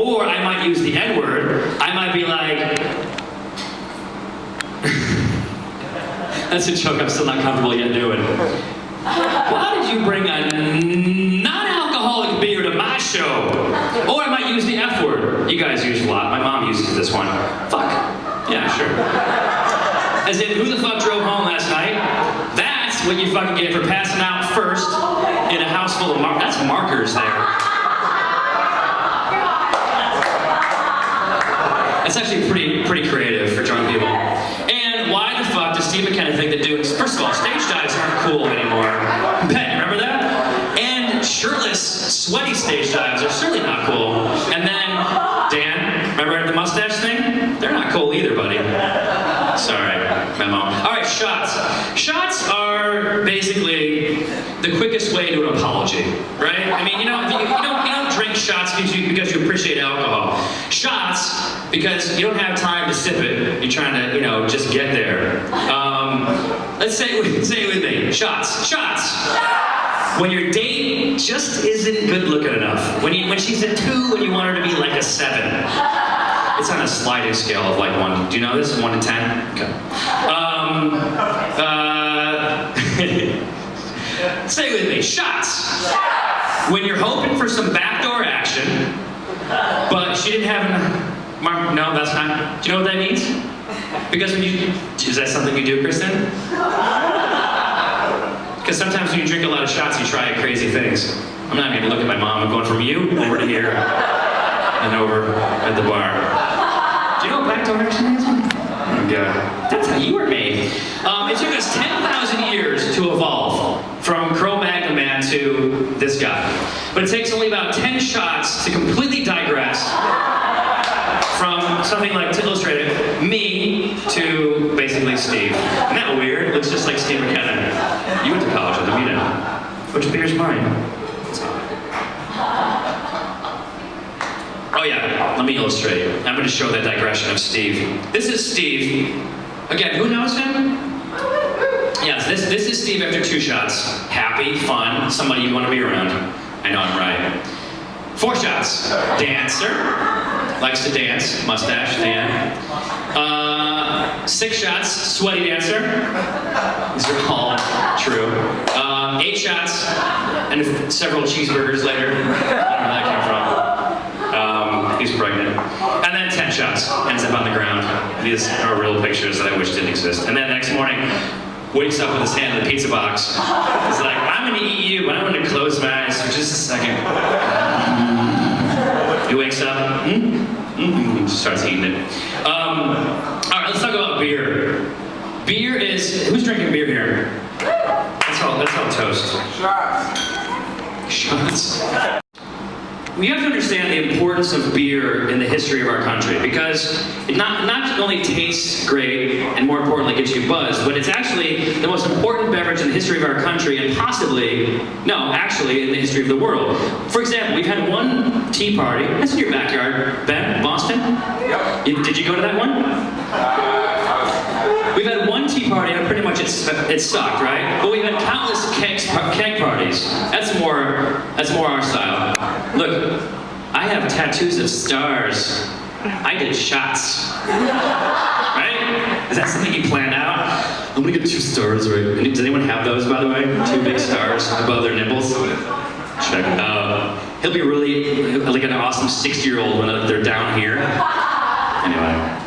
Or I might use the N-word. I might be like, that's a joke I'm still not comfortable yet doing. Why did you bring a non-alcoholic beer to my show? Or I might use the F word. You guys use a lot. My mom uses this one. Fuck. Yeah, sure. As in, who the fuck drove home last night? That's what you fucking get for passing out first in a house full of that's markers there. That's actually pretty creative for drunk people. And why the fuck does Steve McKenna think that doing, first of all, stage dives aren't cool anymore. Bet, remember that? And shirtless, sweaty stage dives are certainly not cool. And then, Dan, remember the mustache thing? They're not cool either, buddy. Sorry, memo. All right, shots. Shots are basically the quickest way to an apology, right? I mean, you don't drink shots because you appreciate alcohol. Shots because you don't have time to sip it. You're trying to, just get there. Let's say it with me. Shots. Shots. When your date just isn't good looking enough. When she's a 2 and you want her to be like a 7. It's on a sliding scale of like 1. Do you know this? 1 to 10? Okay. Say it with me. Shots. When you're hoping for some backdoor action, but she didn't have no, that's not. Do you know what that means? Because is that something you do, Kristen? Because sometimes when you drink a lot of shots, you try crazy things. I'm not going to look at my mom. I'm going from you over to here and over at the bar. Do you know what backdoor action is? Oh God, that's how you were made. It took us 10,000 years to evolve from Cro-Magnon man to this guy. But it takes only about 10 shots to completely digress from something like, to illustrate it, me to basically Steve. Isn't that weird? It looks just like Steve McKenna. You went to college with him, you know. Which beer's mine? Oh yeah, let me illustrate. I'm going to show that digression of Steve. This is Steve. Again, who knows him? Yes, this is Steve after 2 shots. Happy, fun, somebody you want to be around. I know I'm right. 4 shots. Dancer. Likes to dance. Mustache, Dan. 6 shots. Sweaty dancer. These are all true. 8 shots. And several cheeseburgers later. I don't know where that came from. He's pregnant. And then 10 shots. Ends up on the ground. These are real pictures that I wish didn't exist. And then the next morning, wakes up with his hand in the pizza box. He's like, I'm gonna eat you, but I'm gonna close my eyes for just a second. He wakes up, just starts eating it. All right, let's talk about beer. Beer is, who's drinking beer here? That's all toast. Shots. We have to understand the importance of beer in the history of our country because it not only tastes great and more importantly gets you buzzed, but it's actually the most important beverage in the history of our country and actually in the history of the world. For example, we've had one tea party. That's in your backyard, Ben, Boston? Yep. Did you go to that one? We've had one tea party and pretty much it sucked, right? But we've had countless keg parties. That's more our style. Look, I have tattoos of stars. I did shots. Right? Is that something you planned out? I'm gonna get 2 stars, right? Does anyone have those, by the way? 2 big stars above their nipples? Check it out. He'll be really like an awesome 60-year-old when they're down here. Anyway.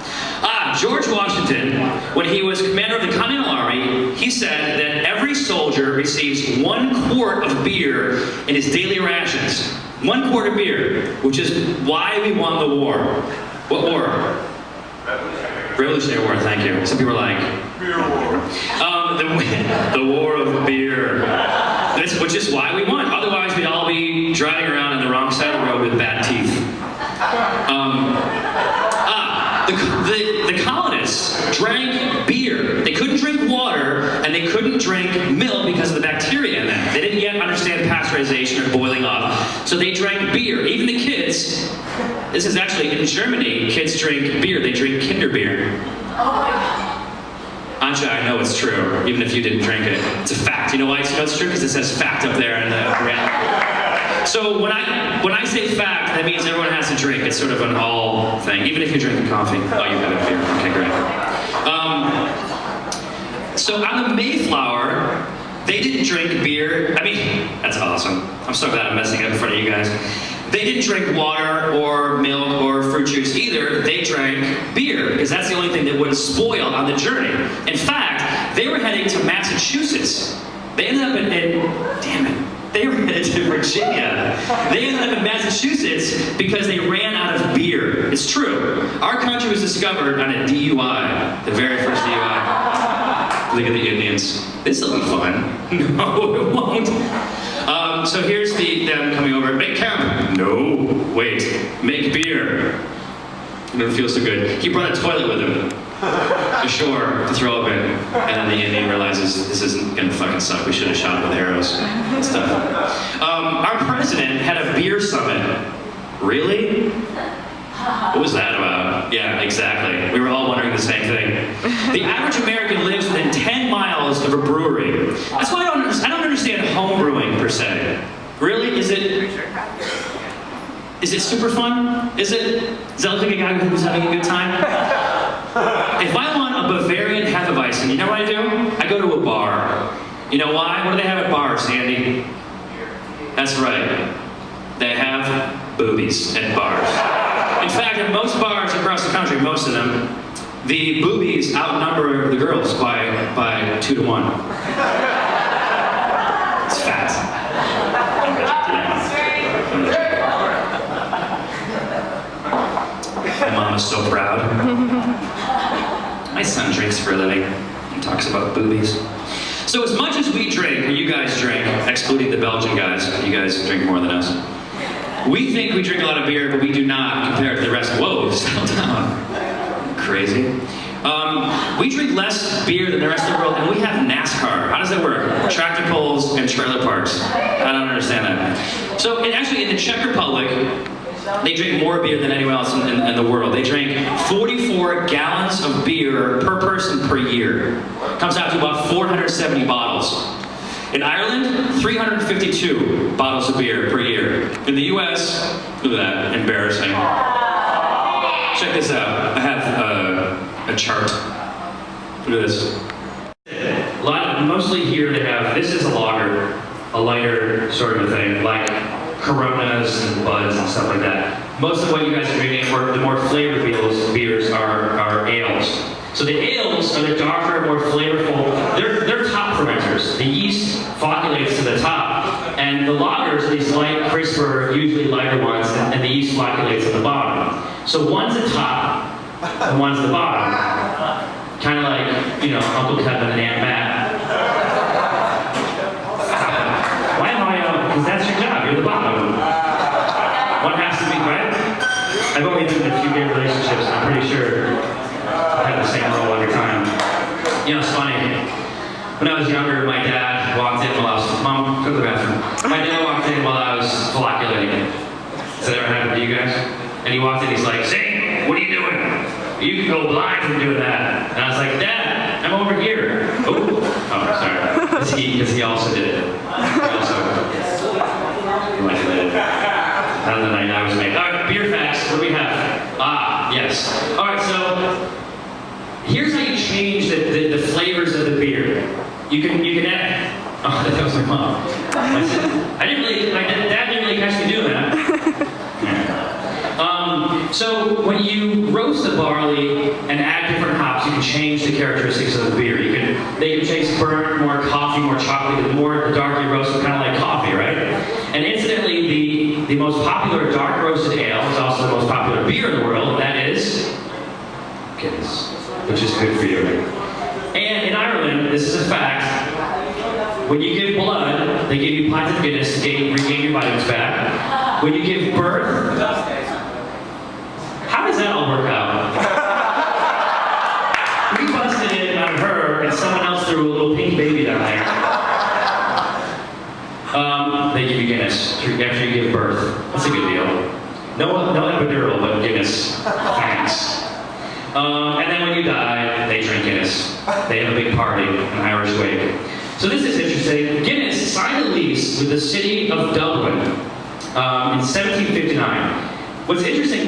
George Washington, when he was commander of the Continental Army, he said that every soldier receives 1 quart of beer in his daily rations. 1 quart of beer, which is why we won the war. What war? Revolutionary War, thank you. Some people are like, beer war. The war of beer. Which is why we won. Otherwise, we'd all be driving around on the wrong side of the road with bad teeth. The colonists drank beer. They couldn't drink water, and they couldn't drink milk because of the bacteria in it. They didn't yet understand pasteurization or boiling off. So they drank beer. Even the kids, this is actually in Germany, kids drink beer. They drink Kinder beer. Anja, I know it's true, even if you didn't drink it. It's a fact. You know why it's true? Because it says fact up there in the brand. So when I say fact, that means everyone has to drink. It's sort of an all thing, even if you're drinking coffee. Oh, you have a beer. Okay, great. So on the Mayflower, they didn't drink beer. I mean, that's awesome. I'm so glad I'm messing up in front of you guys. They didn't drink water or milk or fruit juice either. They drank beer, because that's the only thing that wouldn't spoil on the journey. In fact, they were heading to Massachusetts. They ended up they were headed to Virginia. They ended up in Massachusetts because they ran out of beer. It's true. Our country was discovered on a DUI, the very first DUI. Look at the Indians. This'll be fun. No, it won't. So here's them coming over. Make camp. No, wait. Make beer. It doesn't feel so good. He brought a toilet with him. Ashore to throw up in. And then the Indian realizes this isn't gonna fucking suck. We should have shot it with arrows and stuff. Our president had a beer summit. Really? What was that about? Yeah, exactly. We were all wondering the same thing. The average American lives within 10 miles of a brewery. That's why I don't understand home brewing per se. Really? Is it super fun? Does that look like a guy who's having a good time? If I want a Bavarian Hefeweizen, you know what I do? I go to a bar. You know why? What do they have at bars, Sandy? That's right. They have boobies at bars. In fact, at most bars across the country, most of them, the boobies outnumber the girls by 2 to 1. It's fat. My mom is so proud. My son drinks for a living. He talks about boobies. So as much as we drink, or you guys drink, excluding the Belgian guys, you guys drink more than us. We think we drink a lot of beer, but we do not compared to the rest. Whoa, settle down. Crazy. We drink less beer than the rest of the world, and we have NASCAR. How does that work? Tractor pulls and trailer parks. I don't understand that. So actually in the Czech Republic, they drink more beer than anyone else in the world. They drink 44 gallons of beer per person per year. Comes out to about 470 bottles. In Ireland, 352 bottles of beer per year. In the US, look at that, embarrassing. Check this out. I have a chart. Look at this. Mostly here they have, this is a lager, a lighter sort of a thing, like Coronas and Buds and stuff like that. Most of what you guys are drinking, the more flavored beers are ales. So the ales are the darker, more flavorful, they're top fermenters. The yeast flocculates to the top, and the lagers are these light, crisper, usually lighter ones, and the yeast flocculates at the bottom. So one's the top, and one's the bottom. Kind of like, you know, Uncle Kevin and Aunt Matt. Why am I, because that's your job, you're the bottom. One has to be, right? I've only been in a few gay relationships, and I'm pretty sure I had the same role every time. You know, it's funny. When I was younger, my dad walked in while I was, Mom, go to the bathroom. My dad walked in while I was flocculating. Has that ever happened to you guys? And he walked in, he's like, Zane, what are you doing? You can go blind from doing that. And I was like, Dad, I'm over here. Oh, sorry. Because he also did it. He also did it. And then I was making, all right, beer facts, what do we have? Ah, yes. All right, so here's how you change the flavors of the beer. You can add, oh, that was my mom. My dad didn't really catch me doing that. So when you roast the barley and add different hops, you can change the characteristics of the beer. They can taste burnt, more coffee, more chocolate, the more dark you roast, kind of like coffee, right? And incidentally, the most popular dark roasted ale is also the most popular beer in the world, and that is Guinness, which is good for you. And in Ireland, this is a fact, when you give blood, they give you pints of Guinness to regain your vitamins back. When you give birth, how does that all work out? We busted it on her, and someone else threw a little pink baby down there. They give you Guinness after you give birth. That's a good deal. No epidural, but Guinness. Thanks. And then when you die, they drink Guinness. They have a big party, an Irish wake. So this is interesting. Guinness signed a lease with the city of Dublin in 1759. What's interesting